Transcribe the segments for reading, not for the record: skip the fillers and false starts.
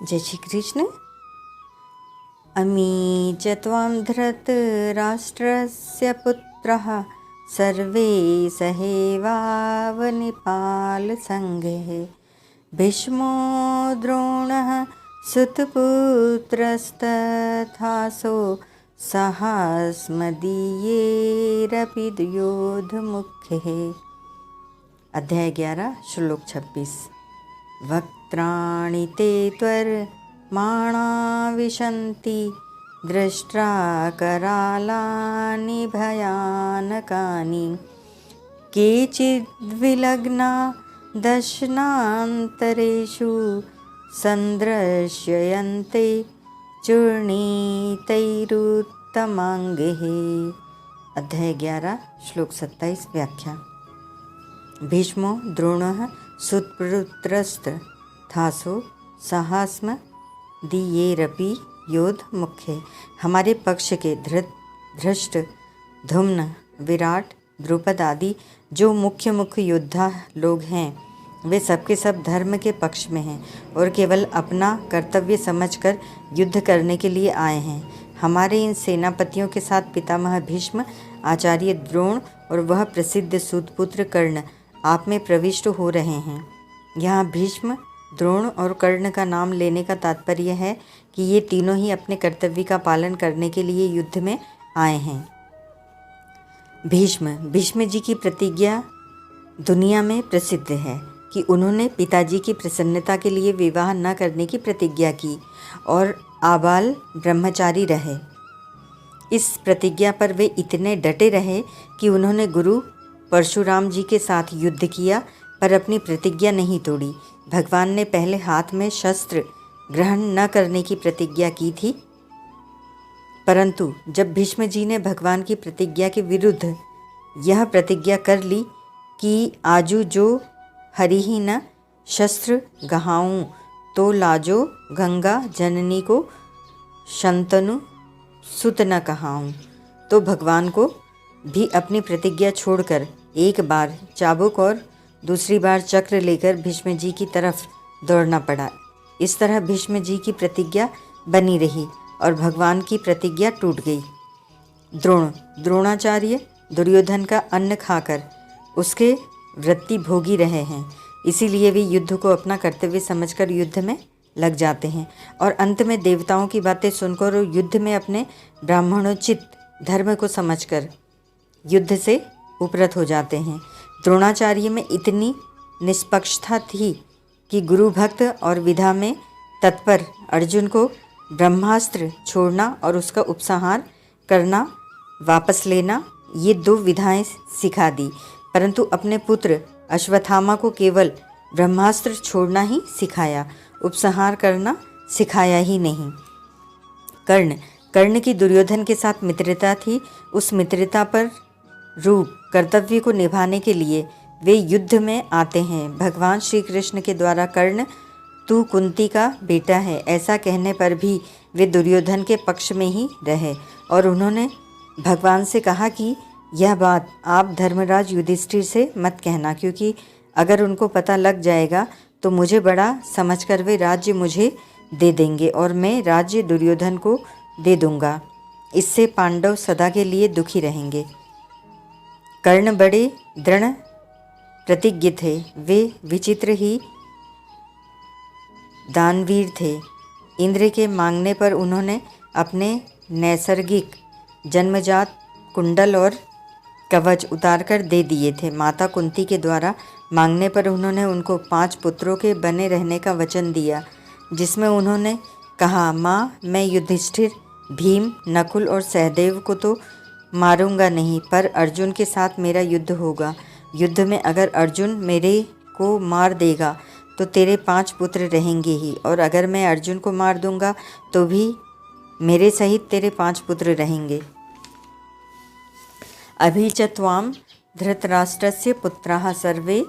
जय श्री कृष्ण। अमी च त्वां धृतराष्ट्रस्य पुत्रः सर्वे सहेवावनिपालसङ्घे भीष्मो द्रोणः सुतपुत्रस्तथासो सहास्मदीयैरपि योधमुख्यः। अध्याय 11 श्लोक 26। वक्त्राणि ते त्वर्माणा विशन्ति दृष्ट्रा करालानि भयानकानि केचिद्विलग्ना दशनान्तरेषु सन्दृश्यन्ते चूर्णितैरुत्तमाङ्गैः। अध्याय 11 श्लोक 27 व्याख्या। भीष्मो द्रोणः सुतपुत्रस्तथासो सहास्म दीयैरपि योध मुख्य। हमारे पक्ष के धृष्ट, धुम्न, विराट, द्रुपद आदि जो मुख्य योद्धा लोग हैं वे सबके सब धर्म के पक्ष में हैं और केवल अपना कर्तव्य समझकर युद्ध करने के लिए आए हैं। हमारे इन सेनापतियों के साथ पितामह भीष्म, आचार्य द्रोण और वह प्रसिद्ध सूतपुत्र कर्ण आप में प्रविष्ट हो रहे हैं। यहाँ भीष्म, द्रोण और कर्ण का नाम लेने का तात्पर्य है कि ये तीनों ही अपने कर्तव्य का पालन करने के लिए युद्ध में आए हैं। भीष्म जी की प्रतिज्ञा दुनिया में प्रसिद्ध है कि उन्होंने पिताजी की प्रसन्नता के लिए विवाह न करने की प्रतिज्ञा की और आबाल ब्रह्मचारी रहे। इस प्रतिज्ञा पर वे इतने डटे रहे कि उन्होंने गुरु परशुराम जी के साथ युद्ध किया पर अपनी प्रतिज्ञा नहीं तोड़ी। भगवान ने पहले हाथ में शस्त्र ग्रहण न करने की प्रतिज्ञा की थी, परंतु जब भीष्म जी ने भगवान की प्रतिज्ञा के विरुद्ध यह प्रतिज्ञा कर ली कि आजू जो हरि न शस्त्र गहाऊं तो लाजो गंगा जननी को शंतनु सुत न कहाऊं, तो भगवान को भी अपनी प्रतिज्ञा छोड़कर एक बार चाबुक और दूसरी बार चक्र लेकर भीष्म जी की तरफ दौड़ना पड़ा। इस तरह भीष्म जी की प्रतिज्ञा बनी रही और भगवान की प्रतिज्ञा टूट गई। द्रोणाचार्य दुर्योधन का अन्न खाकर उसके वृत्ति भोगी रहे हैं, इसीलिए वे युद्ध को अपना कर्तव्य समझकर युद्ध में लग जाते हैं और अंत में देवताओं की बातें सुनकर और युद्ध में अपने ब्राह्मणोचित धर्म को समझकर युद्ध से उपरत हो जाते हैं। द्रोणाचार्य में इतनी निष्पक्षता थी कि गुरु भक्त और विधा में तत्पर अर्जुन को ब्रह्मास्त्र छोड़ना और उसका उपसंहार करना, वापस लेना, ये 2 विधाएं सिखा दी, परंतु अपने पुत्र अश्वत्थामा को केवल ब्रह्मास्त्र छोड़ना ही सिखाया, उपसंहार करना सिखाया ही नहीं। कर्ण की दुर्योधन के साथ मित्रता थी। उस मित्रता पर रूप कर्तव्य को निभाने के लिए वे युद्ध में आते हैं। भगवान श्री कृष्ण के द्वारा कर्ण तू कुंती का बेटा है ऐसा कहने पर भी वे दुर्योधन के पक्ष में ही रहे और उन्होंने भगवान से कहा कि यह बात आप धर्मराज युधिष्ठिर से मत कहना, क्योंकि अगर उनको पता लग जाएगा तो मुझे बड़ा समझकर वे राज्य मुझे दे देंगे और मैं राज्य दुर्योधन को दे दूंगा। इससे पांडव सदा के लिए दुखी रहेंगे। कर्ण बड़े दृढ़ प्रतिज्ञ थे। वे विचित्र ही दानवीर थे। इंद्र के मांगने पर उन्होंने अपने नैसर्गिक जन्मजात कुंडल और कवच उतारकर दे दिए थे। माता कुंती के द्वारा मांगने पर उन्होंने उनको 5 पुत्रों के बने रहने का वचन दिया, जिसमें उन्होंने कहा, माँ मैं युधिष्ठिर, भीम, नकुल और सहदेव को तो मारूंगा नहीं, पर अर्जुन के साथ मेरा युद्ध होगा। युद्ध में अगर अर्जुन मेरे को मार देगा तो तेरे 5 पुत्र रहेंगे ही, और अगर मैं अर्जुन को मार दूंगा तो भी मेरे सहित तेरे 5 पुत्र रहेंगे। अभी च त्वां धृतराष्ट्रस्य पुत्राः सर्वे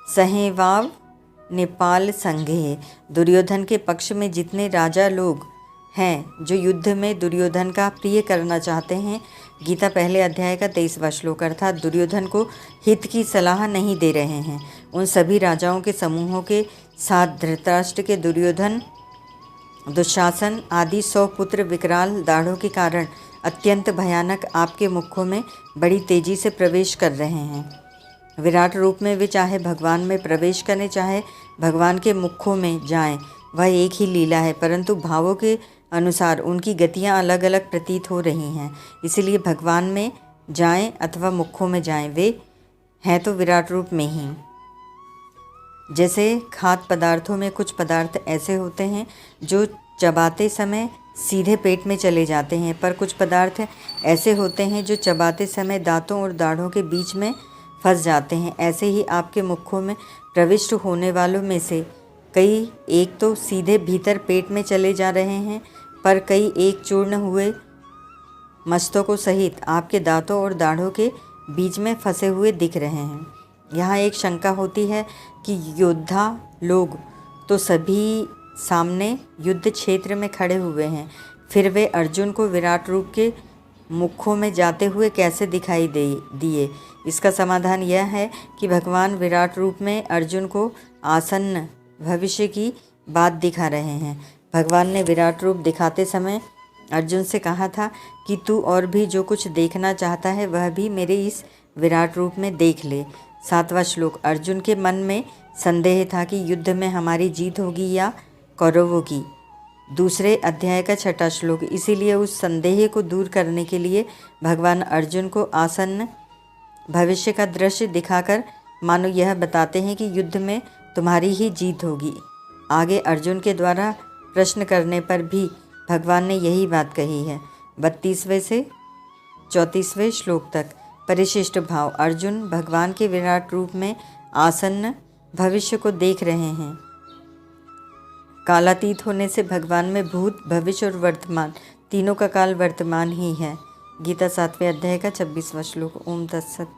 सहेवाव नेपाल संघे। दुर्योधन के पक्ष में जितने राजा लोग हैं जो युद्ध में दुर्योधन का प्रिय करना चाहते हैं, गीता पहले अध्याय का 23वां श्लोक, अर्थात दुर्योधन को हित की सलाह नहीं दे रहे हैं, उन सभी राजाओं के समूहों के साथ धृतराष्ट्र के दुर्योधन दुशासन आदि 100 पुत्र विकराल दाढ़ों के कारण अत्यंत भयानक आपके मुखों में बड़ी तेजी से प्रवेश कर रहे हैं। विराट रूप में वे चाहे भगवान में प्रवेश करें चाहे भगवान के मुखों में जाएं, वह एक ही लीला है, परंतु भावों के अनुसार उनकी गतियां अलग अलग प्रतीत हो रही हैं। इसलिए भगवान में जाएं अथवा मुखों में जाएं, वे हैं तो विराट रूप में ही। जैसे खाद्य पदार्थों में कुछ पदार्थ ऐसे होते हैं जो चबाते समय सीधे पेट में चले जाते हैं, पर कुछ पदार्थ ऐसे होते हैं जो चबाते समय दांतों और दाढ़ों के बीच में फंस जाते हैं। ऐसे ही आपके मुखों में प्रविष्ट होने वालों में से कई एक तो सीधे भीतर पेट में चले जा रहे हैं, पर कई एक चूर्ण हुए मस्तकों सहित आपके दांतों और दाढ़ों के बीच में फंसे हुए दिख रहे हैं। यहाँ एक शंका होती है कि योद्धा लोग तो सभी सामने युद्ध क्षेत्र में खड़े हुए हैं, फिर वे अर्जुन को विराट रूप के मुखों में जाते हुए कैसे दिखाई दिए। इसका समाधान यह है कि भगवान विराट रूप में अर्जुन को आसन्न भविष्य की बात दिखा रहे हैं। भगवान ने विराट रूप दिखाते समय अर्जुन से कहा था कि तू और भी जो कुछ देखना चाहता है वह भी मेरे इस विराट रूप में देख ले। 7वां श्लोक। अर्जुन के मन में संदेह था कि युद्ध में हमारी जीत होगी या कौरवों की। दूसरे अध्याय का 6वां श्लोक। इसीलिए उस संदेह को दूर करने के लिए भगवान अर्जुन को आसन्न भविष्य का दृश्य दिखाकर मानो यह बताते हैं कि युद्ध में तुम्हारी ही जीत होगी। आगे अर्जुन के द्वारा प्रश्न करने पर भी भगवान ने यही बात कही है। 32वें से 34वें श्लोक तक। परिशिष्ट भाव। अर्जुन भगवान के विराट रूप में आसन्न भविष्य को देख रहे हैं। कालातीत होने से भगवान में भूत, भविष्य और वर्तमान तीनों का काल वर्तमान ही है। गीता 7वें अध्याय का 26वां श्लोक। ओम तत्सत।